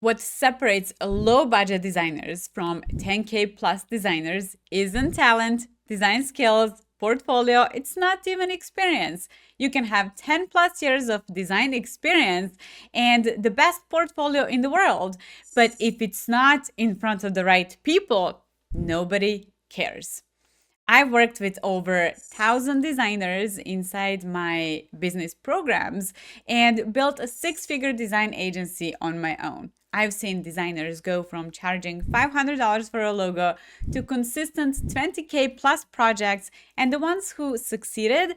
What separates low budget designers from 10K plus designers isn't talent, design skills, portfolio. It's not even experience. You can have 10 plus years of design experience and the best portfolio in the world. But if it's not in front of the right people, nobody cares. I've worked with over 1,000 designers inside my business programs and built a six-figure design agency on my own. I've seen designers go from charging $500 for a logo to consistent 20K plus projects, and the ones who succeeded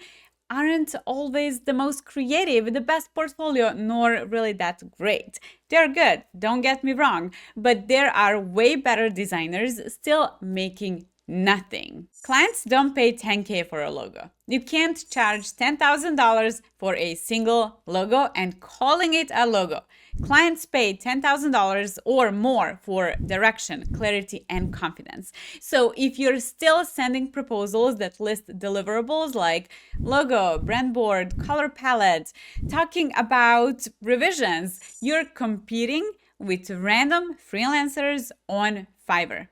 aren't always the most creative, the best portfolio, nor really that great. They're good, don't get me wrong, but there are way better designers still making nothing. Clients don't pay 10K for a logo. You can't charge $10,000 for a single logo and calling it a logo. Clients pay $10,000 or more for direction, clarity, and confidence. So if you're still sending proposals that list deliverables like logo, brand board, color palette, talking about revisions, you're competing with random freelancers on Fiverr.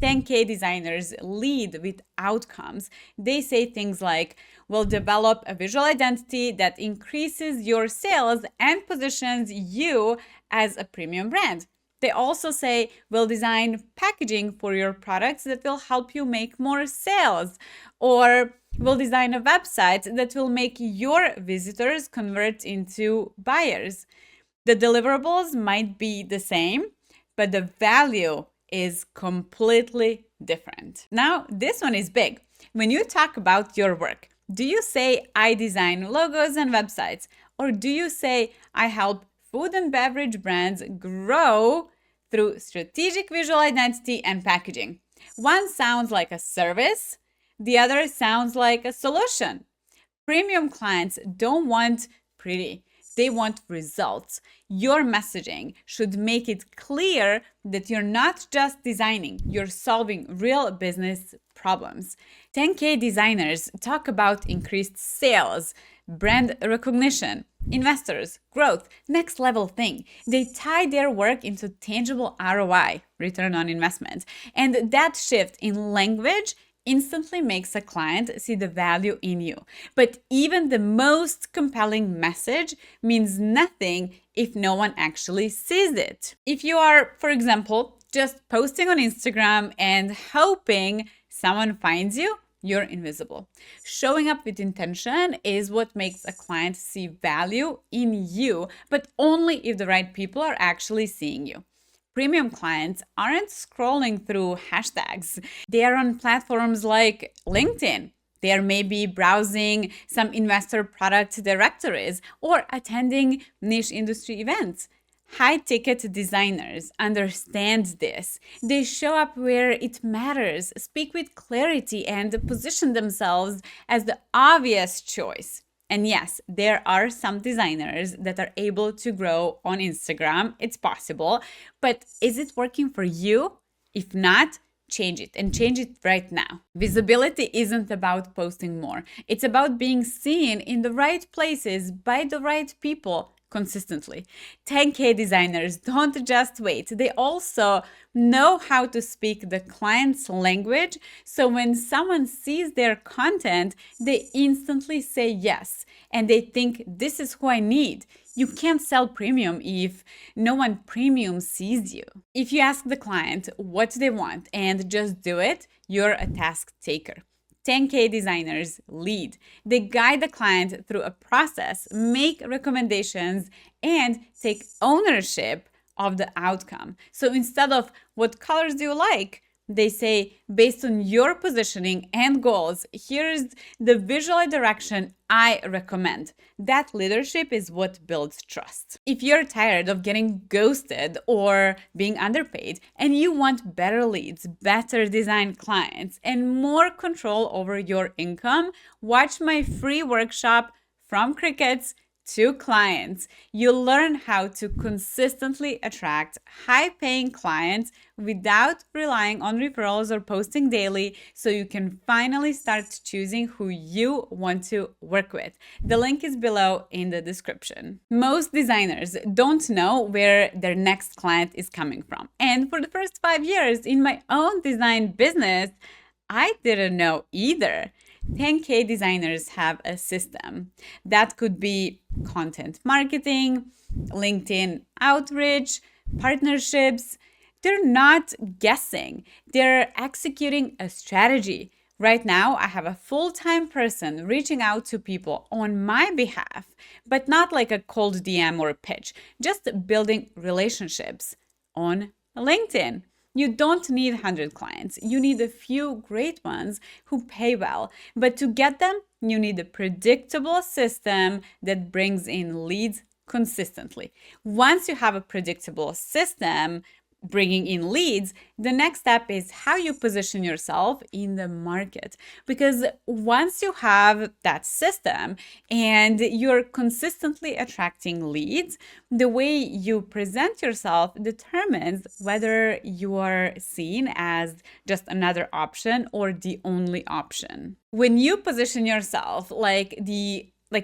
10K designers lead with outcomes. They say things like, we'll develop a visual identity that increases your sales and positions you as a premium brand. They also say, we'll design packaging for your products that will help you make more sales. Or we'll design a website that will make your visitors convert into buyers. The deliverables might be the same, but the value is completely different. Now, this one is big. When you talk about your work, do you say, I design logos and websites? Or do you say, I help food and beverage brands grow through strategic visual identity and packaging? One sounds like a service, the other sounds like a solution. Premium clients don't want pretty. They want results. Your messaging should make it clear that you're not just designing, you're solving real business problems. 10K designers talk about increased sales, brand recognition, investors, growth, next level thing. They tie their work into tangible ROI, return on investment. And that shift in language instantly makes a client see the value in you. But even the most compelling message means nothing if no one actually sees it. If you are, for example, just posting on Instagram and hoping someone finds you, you're invisible. Showing up with intention is what makes a client see value in you, but only if the right people are actually seeing you. Premium clients aren't scrolling through hashtags. They are on platforms like LinkedIn. They are maybe browsing some investor product directories or attending niche industry events. High-ticket designers understand this. They show up where it matters, speak with clarity, and position themselves as the obvious choice. And yes, there are some designers that are able to grow on Instagram. It's possible. But is it working for you? If not, change it and change it right now. Visibility isn't about posting more. It's about being seen in the right places by the right people consistently. 10K designers don't just wait. They also know how to speak the client's language. So when someone sees their content, they instantly say yes. And they think, this is who I need. You can't sell premium if no one premium sees you. If you ask the client what they want and just do it, you're a task taker. 10K designers lead. They guide the client through a process, make recommendations, and take ownership of the outcome. So instead of what colors do you like, they say, based on your positioning and goals, here's the visual direction I recommend. That leadership is what builds trust. If you're tired of getting ghosted or being underpaid and you want better leads, better design clients, and more control over your income, watch my free workshop From Crickets to clients. You learn how to consistently attract high-paying clients without relying on referrals or posting daily, so you can finally start choosing who you want to work with. The link is below in the description. Most designers don't know where their next client is coming from. And for the first 5 years in my own design business, I didn't know either. 10K designers have a system that could be content marketing, LinkedIn outreach, partnerships. They're not guessing, they're executing a strategy. Right now, I have a full-time person reaching out to people on my behalf, but not like a cold DM or a pitch, just building relationships on LinkedIn. You don't need 100 clients. You need a few great ones who pay well. But to get them, you need a predictable system that brings in leads consistently. Once you have a predictable system bringing in leads, the next step is how you position yourself in the market. Because once you have that system and you're consistently attracting leads, the way you present yourself determines whether you are seen as just another option or the only option. When you position yourself like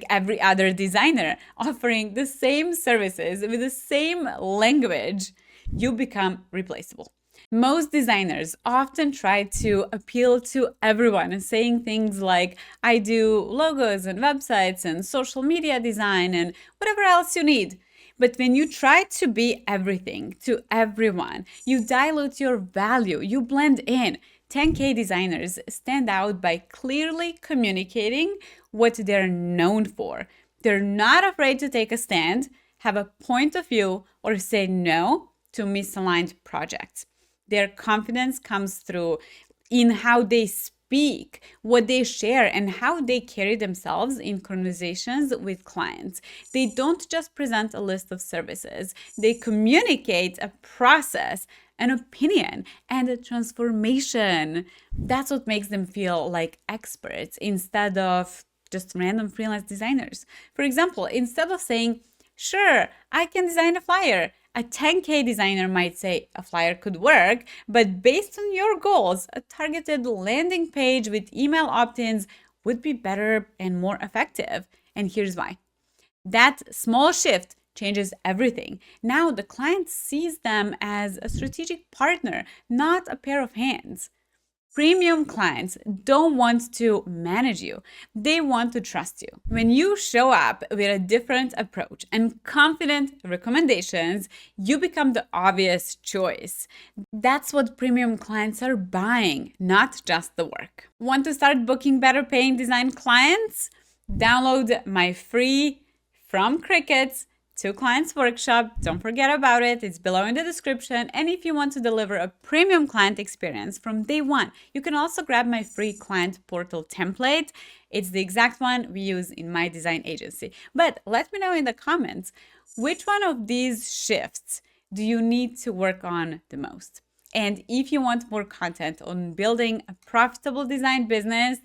every other designer, offering the same services with the same language, you become replaceable. Most designers often try to appeal to everyone and saying things like, I do logos and websites and social media design and whatever else you need. But when you try to be everything to everyone, you dilute your value, you blend in. 10K designers stand out by clearly communicating what they're known for. They're not afraid to take a stand, have a point of view, or say no to misaligned projects. Their confidence comes through in how they speak, what they share, and how they carry themselves in conversations with clients. They don't just present a list of services, they communicate a process, an opinion, and a transformation. That's what makes them feel like experts instead of just random freelance designers. For example, instead of saying, sure, I can design a flyer, a 10K designer might say a flyer could work, but based on your goals, a targeted landing page with email opt-ins would be better and more effective. And here's why. That small shift changes everything. Now the client sees them as a strategic partner, not a pair of hands. Premium clients don't want to manage you. They want to trust you. When you show up with a different approach and confident recommendations, you become the obvious choice. That's what premium clients are buying, not just the work. Want to start booking better paying design clients? Download my free From Crickets to Clients workshop. Don't forget about it. It's below in the description. And if you want to deliver a premium client experience from day one, you can also grab my free client portal template. It's the exact one we use in my design agency. But let me know in the comments, which one of these shifts do you need to work on the most? And if you want more content on building a profitable design business,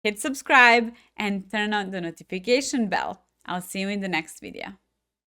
hit subscribe and turn on the notification bell. I'll see you in the next video.